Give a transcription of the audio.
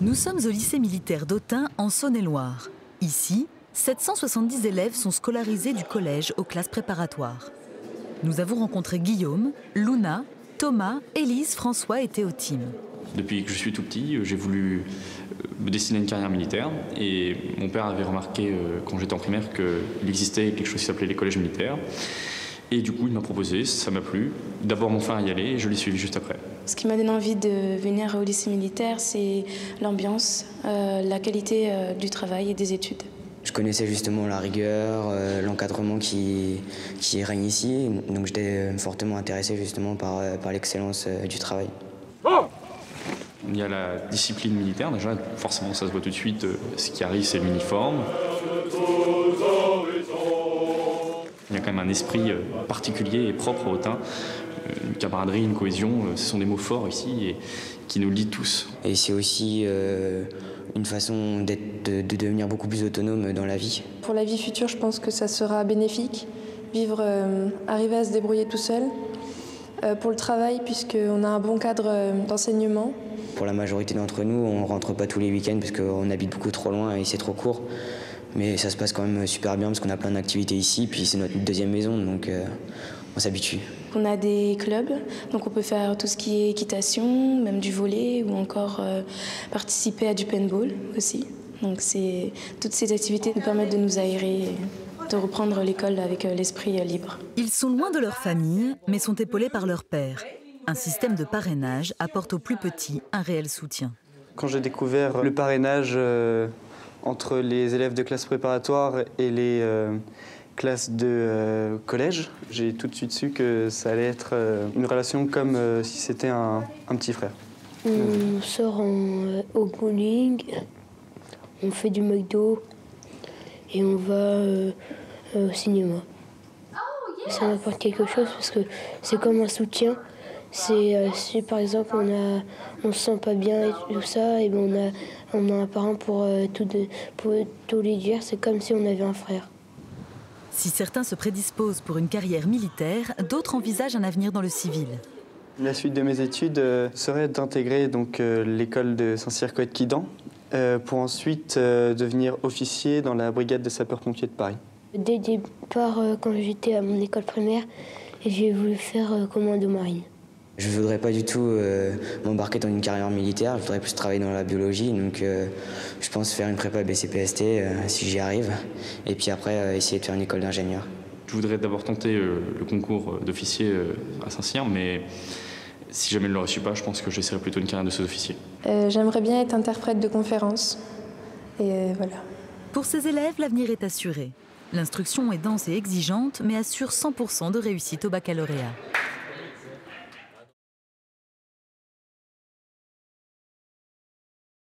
Nous sommes au lycée militaire d'Autun, en Saône-et-Loire. Ici, 770 élèves sont scolarisés du collège aux classes préparatoires. Nous avons rencontré Guillaume, Luna, Thomas, Élise, François et Théotime. Depuis que je suis tout petit, j'ai voulu me destiner à une carrière militaire. Et mon père avait remarqué, quand j'étais en primaire, qu'il existait quelque chose qui s'appelait les collèges militaires. Et du coup, il m'a proposé, ça m'a plu. D'abord mon frère y allait et je l'ai suivi juste après. Ce qui m'a donné envie de venir au lycée militaire, c'est l'ambiance, la qualité du travail et des études. Je connaissais justement la rigueur, l'encadrement qui règne ici, donc j'étais fortement intéressé justement par l'excellence du travail. Il y a la discipline militaire, déjà, forcément ça se voit tout de suite, ce qui arrive c'est l'uniforme. Il y a quand même un esprit particulier et propre au Autun, une camaraderie, une cohésion, ce sont des mots forts ici et qui nous lient tous. Et c'est aussi une façon de devenir beaucoup plus autonome dans la vie. Pour la vie future, je pense que ça sera bénéfique, arriver à se débrouiller tout seul. Pour le travail, puisqu'on a un bon cadre d'enseignement. Pour la majorité d'entre nous, on ne rentre pas tous les week-ends parce qu'on habite beaucoup trop loin et c'est trop court. Mais ça se passe quand même super bien parce qu'on a plein d'activités ici, puis c'est notre deuxième maison, donc on s'habitue. On a des clubs, donc on peut faire tout ce qui est équitation, même du volley, ou encore participer à du paintball aussi. Donc toutes ces activités nous permettent de nous aérer, de reprendre l'école avec l'esprit libre. Ils sont loin de leur famille, mais sont épaulés par leur père. Un système de parrainage apporte aux plus petits un réel soutien. Quand j'ai découvert le parrainage entre les élèves de classe préparatoire et les classes de collège, j'ai tout de suite su que ça allait être une relation comme si c'était un petit frère. On sort au bowling, on fait du McDo et on va au cinéma. Ça m'apporte quelque chose parce que c'est comme un soutien. Si par exemple on se sent pas bien et tout ça, et ben on a un parent pour tout lui dire, c'est comme si on avait un frère. Si certains se prédisposent pour une carrière militaire, d'autres envisagent un avenir dans le civil. La suite de mes études serait d'intégrer l'école de Saint-Cyr-Coët-Quidan pour ensuite devenir officier dans la brigade des sapeurs-pompiers de Paris. Dès le départ, quand j'étais à mon école primaire, j'ai voulu faire commando marine. Je ne voudrais pas du tout m'embarquer dans une carrière militaire, je voudrais plus travailler dans la biologie, donc je pense faire une prépa BCPST si j'y arrive, et puis après essayer de faire une école d'ingénieur. Je voudrais d'abord tenter le concours d'officier à Saint-Cyr, mais si jamais je ne le reçu pas, je pense que j'essaierai plutôt une carrière de sous-officier. J'aimerais bien être interprète de conférences, et voilà. Pour ces élèves, l'avenir est assuré. L'instruction est dense et exigeante, mais assure 100% de réussite au baccalauréat.